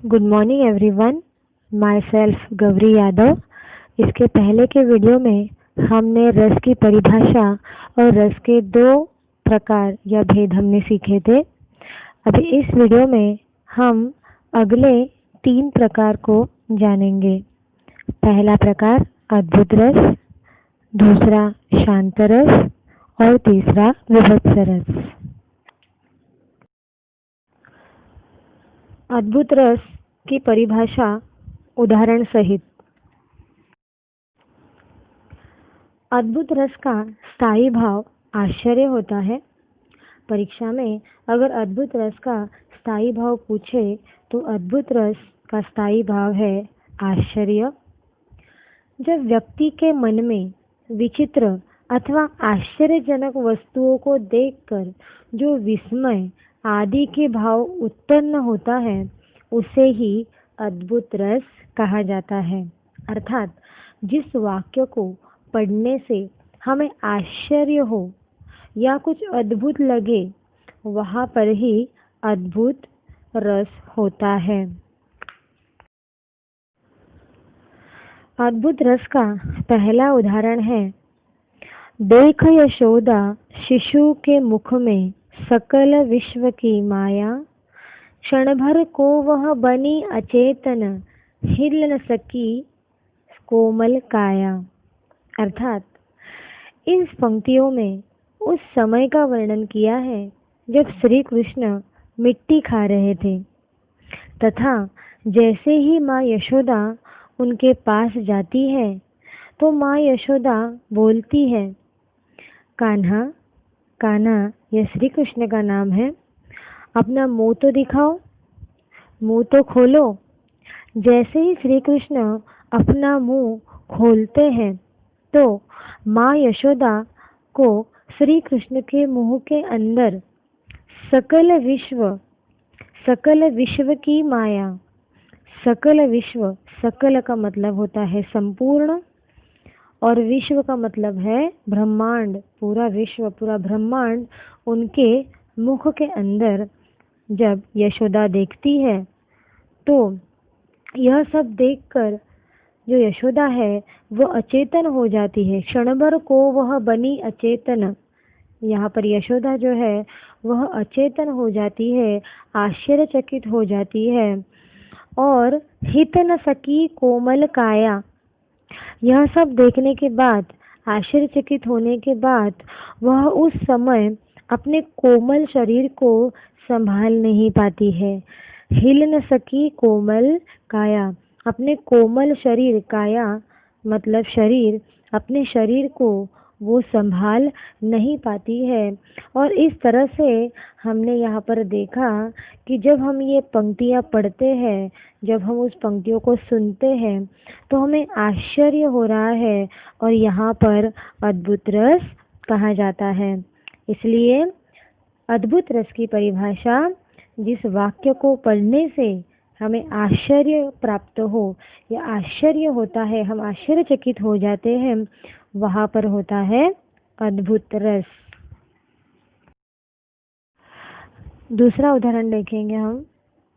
Good morning everyone. My self Gauri Yadav. इसके पहले के वीडियो में हमने रस की परिभाषा और रस के दो प्रकार या भेद हमने सीखे थे। अभी इस वीडियो में हम अगले 3 प्रकार को जानेंगे। पहला प्रकार अद्भुत रस, दूसरा शांत रस और तीसरा विभत्स रस। अद्भुत रस की परिभाषा उदाहरण सहित। अद्भुत रस का स्थायी भाव आश्चर्य होता है। परीक्षा में अगर अद्भुत रस का स्थायी भाव पूछे तो अद्भुत रस का स्थायी भाव है आश्चर्य। जब व्यक्ति के मन में विचित्र अथवा आश्चर्यजनक वस्तुओं को देखकर जो विस्मय आदि के भाव उत्पन्न होता है उसे ही अद्भुत रस कहा जाता है। अर्थात जिस वाक्य को पढ़ने से हमें आश्चर्य हो या कुछ अद्भुत लगे वहाँ पर ही अद्भुत रस होता है। अद्भुत रस का पहला उदाहरण है, देख यशोदा शिशु के मुख में सकल विश्व की माया, क्षण भर को वह बनी अचेतन, हिल न सकी कोमल काया। अर्थात इन पंक्तियों में उस समय का वर्णन किया है जब श्री कृष्ण मिट्टी खा रहे थे तथा जैसे ही माँ यशोदा उनके पास जाती है तो माँ यशोदा बोलती है, कान्हा, कान्हा यह श्री कृष्ण का नाम है, अपना मुंह तो दिखाओ, मुंह तो खोलो। जैसे ही श्री कृष्ण अपना मुंह खोलते हैं तो माँ यशोदा को श्री कृष्ण के मुंह के अंदर सकल विश्व की माया, सकल विश्व, सकल का मतलब होता है संपूर्ण और विश्व का मतलब है ब्रह्मांड, पूरा विश्व, पूरा ब्रह्मांड उनके मुख के अंदर जब यशोदा देखती है तो यह सब देखकर जो यशोदा है वो अचेतन हो जाती है। क्षण भर को वह बनी अचेतन, यहाँ पर यशोदा जो है वह अचेतन हो जाती है, आश्चर्यचकित हो जाती है। और हित न सकी कोमल काया, यह सब देखने के बाद, आश्चर्यचकित होने के बाद वह उस समय अपने कोमल शरीर को संभाल नहीं पाती है। हिल न सकी कोमल काया, अपने कोमल शरीर, काया मतलब शरीर, अपने शरीर को वो संभाल नहीं पाती है। और इस तरह से हमने यहाँ पर देखा कि जब हम ये पंक्तियाँ पढ़ते हैं, जब हम उस पंक्तियों को सुनते हैं तो हमें आश्चर्य हो रहा है और यहाँ पर अद्भुत रस कहा जाता है। इसलिए अद्भुत रस की परिभाषा जिस वाक्य को पढ़ने से हमें आश्चर्य प्राप्त हो या आश्चर्य होता है, हम आश्चर्यचकित हो जाते हैं, वहाँ पर होता है अद्भुत रस। दूसरा उदाहरण देखेंगे हम,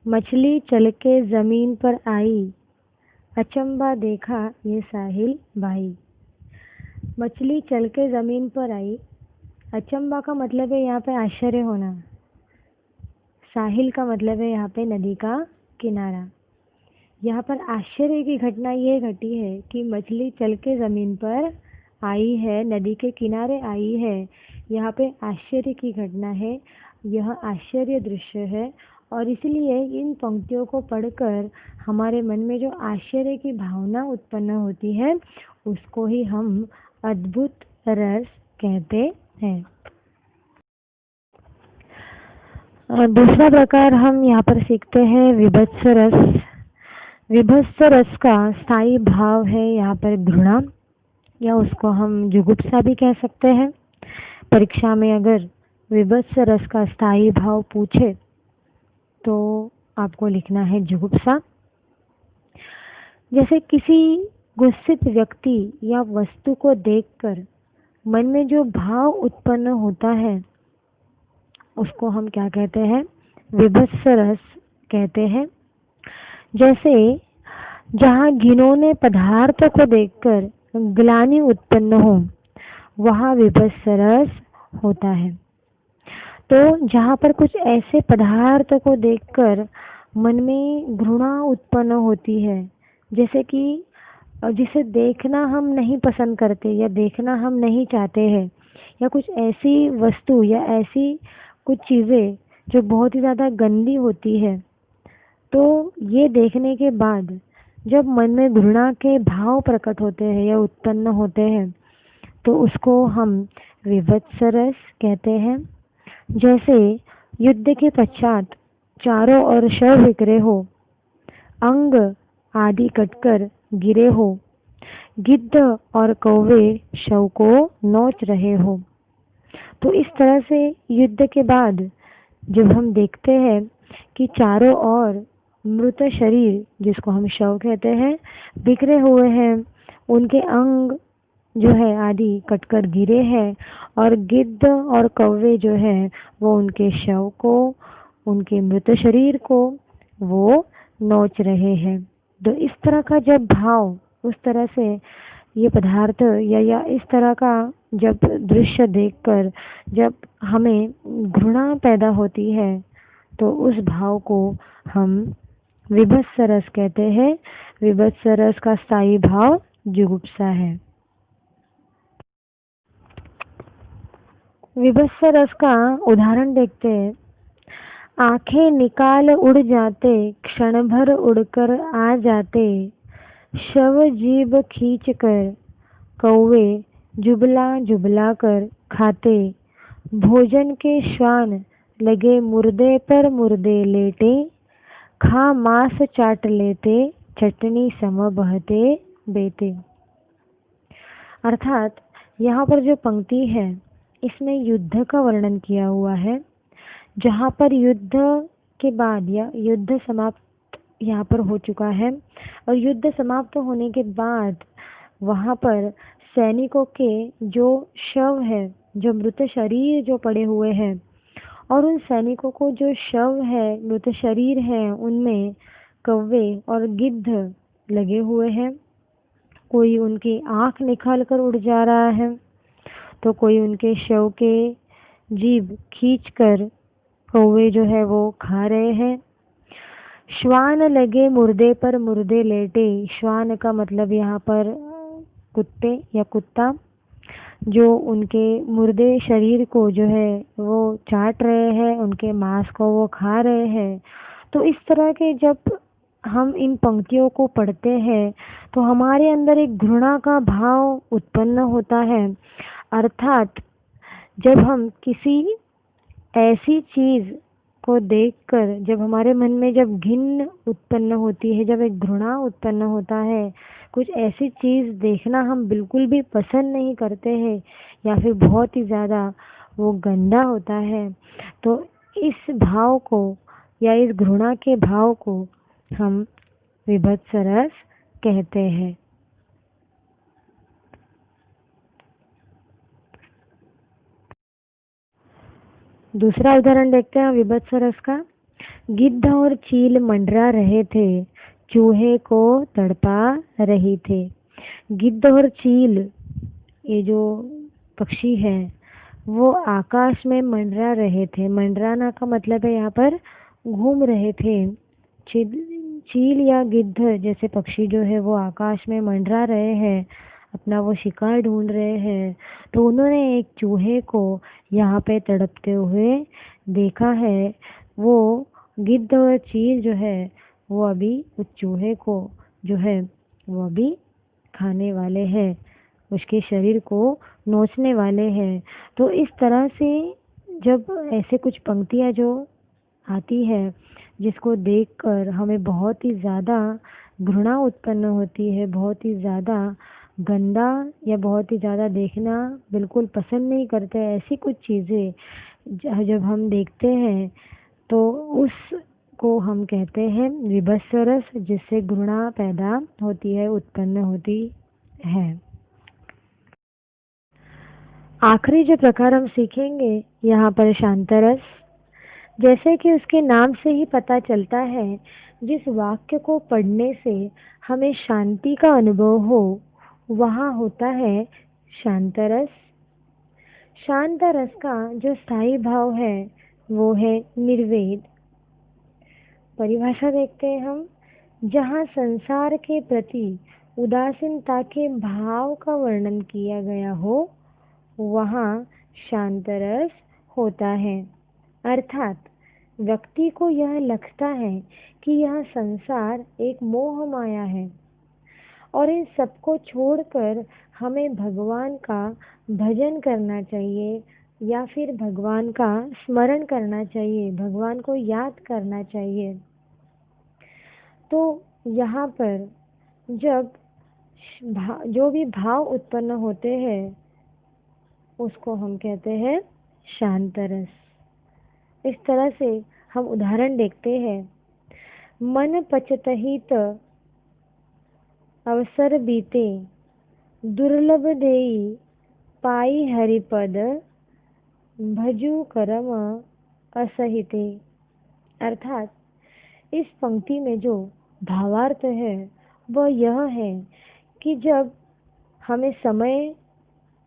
मछली चल के जमीन पर आई, अचंबा देखा ये साहिल भाई। मछली चल के जमीन पर आई, अचंबा का मतलब है यहाँ पे आश्चर्य होना, साहिल का मतलब है यहाँ पे नदी का किनारा। यहाँ पर आश्चर्य की घटना ये घटी है कि मछली चल के ज़मीन पर आई है, नदी के किनारे आई है। यहाँ पे आश्चर्य की घटना है, यह आश्चर्य दृश्य है और इसलिए इन पंक्तियों को पढ़कर हमारे मन में जो आश्चर्य की भावना उत्पन्न होती है उसको ही हम अद्भुत रस कहते हैं। दूसरा प्रकार हम यहाँ पर सीखते हैं विभत्स रस। विभत्स रस का स्थायी भाव है यहाँ पर घृणा या उसको हम जुगुप्सा भी कह सकते हैं। परीक्षा में अगर विभत्स रस का स्थायी भाव पूछे तो आपको लिखना है जुगुप्सा। जैसे किसी गुस्सित व्यक्ति या वस्तु को देखकर मन में जो भाव उत्पन्न होता है उसको हम क्या कहते हैं, विभत्स रस कहते हैं। जैसे जहाँ घिनौने पदार्थ को देखकर ग्लानि उत्पन्न हो, वहाँ विभत्स रस होता है। तो जहाँ पर कुछ ऐसे पदार्थ को देखकर मन में घृणा उत्पन्न होती है, जैसे कि जिसे देखना हम नहीं पसंद करते या देखना हम नहीं चाहते हैं, या कुछ ऐसी वस्तु या ऐसी कुछ चीज़ें जो बहुत ही ज़्यादा गंदी होती है, तो ये देखने के बाद जब मन में घृणा के भाव प्रकट होते हैं या उत्पन्न होते हैं, तो उसको हम विभत्स रस कहते हैं। जैसे युद्ध के पश्चात चारों ओर शव बिखरे हो, अंग आदि कटकर गिरे हो, गिद्ध और कौवे शव को नोच रहे हो। तो इस तरह से युद्ध के बाद जब हम देखते हैं कि चारों ओर मृत शरीर, जिसको हम शव कहते हैं, बिखरे हुए हैं, उनके अंग जो है आदि कटकर गिरे हैं, और गिद्ध और कौवे जो है वो उनके शव को, उनके मृत शरीर को वो नोच रहे हैं। तो इस तरह का जब भाव, उस तरह से ये पदार्थ या इस तरह का जब दृश्य देखकर जब हमें घृणा पैदा होती है, तो उस भाव को हम विभत्स रस कहते हैं। विभत्स रस का स्थायी भाव जुगुप्सा है। विभत्स रस का उदाहरण देखते हैं। आंखें निकाल उड़ जाते, क्षण भर उड़कर आ जाते, शव जीभ खींच कर कौवे जुबला जुबला कर खाते, भोजन के श्वान लगे मुर्दे पर मुर्दे लेटे, खा मांस चाट लेते, चटनी सम बहते बेते। अर्थात यहाँ पर जो पंक्ति है इसमें युद्ध का वर्णन किया हुआ है, जहाँ पर युद्ध के बाद या युद्ध समाप्त यहाँ पर हो चुका है, और युद्ध समाप्त होने के बाद वहाँ पर सैनिकों के जो शव है, जो मृत शरीर जो पड़े हुए हैं, और उन सैनिकों को जो शव है, मृत शरीर है, उनमें कौवे और गिद्ध लगे हुए हैं। कोई उनकी आँख निकाल कर उड़ जा रहा है, तो कोई उनके शव के जीभ खींचकर कौवे जो है वो खा रहे हैं। श्वान लगे मुर्दे पर मुर्दे लेटे, श्वान का मतलब यहाँ पर कुत्ते या कुत्ता, जो उनके मुर्दे शरीर को जो है वो चाट रहे हैं, उनके मांस को वो खा रहे हैं। तो इस तरह के जब हम इन पंक्तियों को पढ़ते हैं तो हमारे अंदर एक घृणा का भाव उत्पन्न होता है। अर्थात जब हम किसी ऐसी चीज को देखकर जब हमारे मन में जब घिन उत्पन्न होती है, जब एक घृणा उत्पन्न होता है, कुछ ऐसी चीज देखना हम बिल्कुल भी पसंद नहीं करते हैं, या फिर बहुत ही ज़्यादा वो गंदा होता है, तो इस भाव को या इस घृणा के भाव को हम विभत्स रस कहते हैं। दूसरा उदाहरण देखते हैं विभत्स रस का। गिद्ध और चील मंडरा रहे थे, चूहे को तड़पा रही थे। गिद्ध और चील, ये जो पक्षी है, वो आकाश में मंडरा रहे थे। मंडराना का मतलब है यहाँ पर घूम रहे थे। चील या गिद्ध जैसे पक्षी जो है वो आकाश में मंडरा रहे हैं, अपना वो शिकार ढूंढ रहे हैं। तो उन्होंने एक चूहे को यहाँ पे तड़पते हुए देखा है। वो गिद्ध और चील जो है वो अभी उस चूहे को जो है वो अभी खाने वाले हैं, उसके शरीर को नोचने वाले हैं। तो इस तरह से जब ऐसे कुछ पंक्तियाँ जो आती है जिसको देखकर हमें बहुत ही ज़्यादा घृणा उत्पन्न होती है, बहुत ही ज़्यादा गंदा या बहुत ही ज़्यादा देखना बिल्कुल पसंद नहीं करते, ऐसी कुछ चीज़ें जब हम देखते हैं तो उसको हम कहते हैं विभत्स रस, जिससे घृणा पैदा होती है, उत्पन्न होती है। आखिरी जो प्रकार हम सीखेंगे यहाँ पर शांत रस। जैसे कि उसके नाम से ही पता चलता है, जिस वाक्य को पढ़ने से हमें शांति का अनुभव हो, वहाँ होता है शांतरस। शांतरस का जो स्थायी भाव है वो है निर्वेद। परिभाषा देखते हैं हम, जहाँ संसार के प्रति उदासीनता के भाव का वर्णन किया गया हो, वहाँ शांतरस होता है। अर्थात व्यक्ति को यह लगता है कि यह संसार एक मोह माया है और इन सबको छोड़कर हमें भगवान का भजन करना चाहिए या फिर भगवान का स्मरण करना चाहिए, भगवान को याद करना चाहिए। तो यहाँ पर जब जो भी भाव उत्पन्न होते हैं उसको हम कहते हैं शांतरस। इस तरह से हम उदाहरण देखते हैं, मन पचतहित अवसर बीते, दुर्लभ देई पाई हरिपद, भजू करम असहिते। अर्थात इस पंक्ति में जो भावार्थ है वह यह है कि जब हमें समय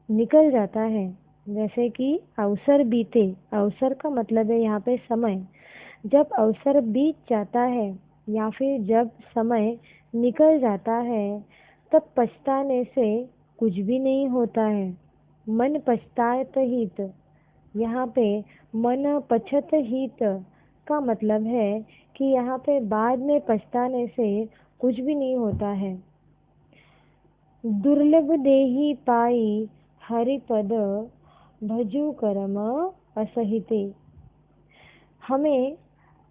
निकल जाता है, जैसे कि अवसर बीते, अवसर का मतलब है यहाँ पे समय, जब अवसर बीत जाता है या फिर जब समय निकल जाता है तब पछताने से कुछ भी नहीं होता है। मन पछतात हित, यहाँ पे मन पछत हित का मतलब है कि यहाँ पे बाद में पछताने से कुछ भी नहीं होता है। दुर्लभ देही पाई हरिपद, भजू करम असहिते। हमें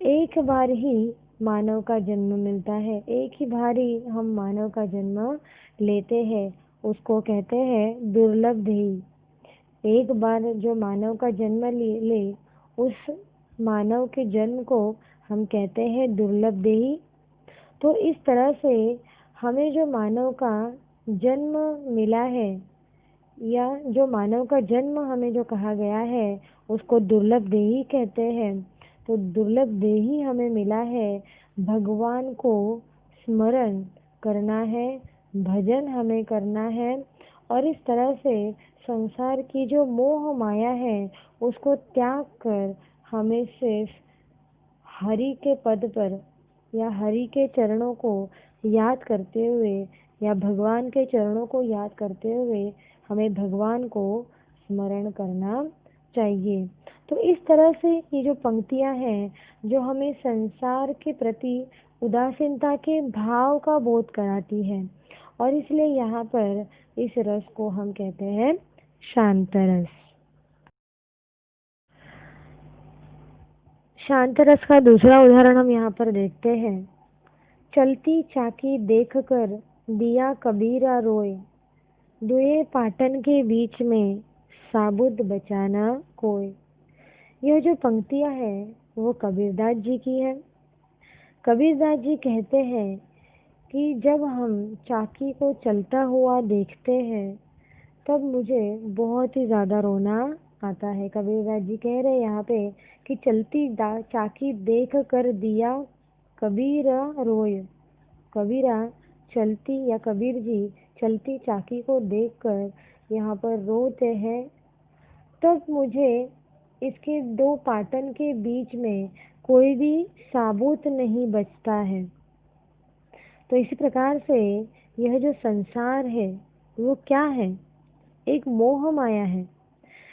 एक बार ही मानव का जन्म मिलता है, एक ही बार ही हम मानव का जन्म लेते हैं, उसको कहते हैं दुर्लभ देही। एक बार जो मानव का जन्म ले उस मानव के जन्म को हम कहते हैं दुर्लभ देही। तो इस तरह से हमें जो मानव का जन्म मिला है या जो मानव का जन्म हमें जो कहा गया है उसको दुर्लभ देही कहते हैं। तो दुर्लभ देही हमें मिला है, भगवान को स्मरण करना है, भजन हमें करना है और इस तरह से संसार की जो मोह माया है उसको त्याग कर हमें सिर्फ हरि के पद पर या हरि के चरणों को याद करते हुए या भगवान के चरणों को याद करते हुए हमें भगवान को स्मरण करना चाहिए। तो इस तरह से ये जो पंक्तियां हैं जो हमें संसार के प्रति उदासीनता के भाव का बोध कराती है और इसलिए यहाँ पर इस रस को हम कहते हैं शांत रस। शांत रस का दूसरा उदाहरण हम यहाँ पर देखते हैं, चलती चाकी देख कर दिया कबीरा रोए, दुए पाटन के बीच में साबुत बचाना कोई। यह जो पंक्तियां हैं वो कबीरदास जी की है। कबीरदास जी कहते हैं कि जब हम चाकी को चलता हुआ देखते हैं तब मुझे बहुत ही ज़्यादा रोना आता है। कबीरदास जी कह रहे हैं यहाँ पे कि चलती चाकी देख कर दिया कबीरा रोए। कबीरा चलती या कबीर जी चलती चाकी को देखकर यहाँ पर रोते हैं, तब मुझे इसके दो पाटन के बीच में कोई भी साबुत नहीं बचता है। तो इसी प्रकार से यह जो संसार है वो क्या है? एक मोह माया है।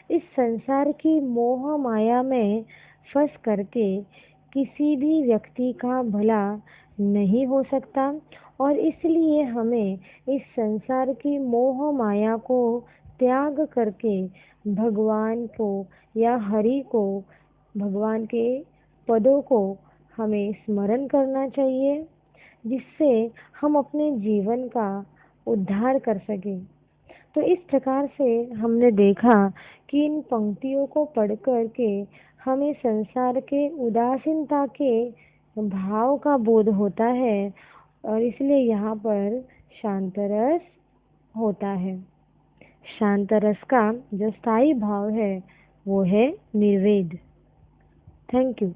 इस संसार की मोह माया में फंस करके किसी भी व्यक्ति का भला नहीं हो सकता और इसलिए हमें इस संसार की मोह माया को त्याग करके भगवान को या हरि को, भगवान के पदों को हमें स्मरण करना चाहिए, जिससे हम अपने जीवन का उद्धार कर सकें। तो इस प्रकार से हमने देखा कि इन पंक्तियों को पढ़ कर के हमें संसार के उदासीनता के भाव का बोध होता है और इसलिए यहाँ पर शांतरस होता है। शांतरस का जो स्थायी भाव है वो है निर्वेद। Thank you.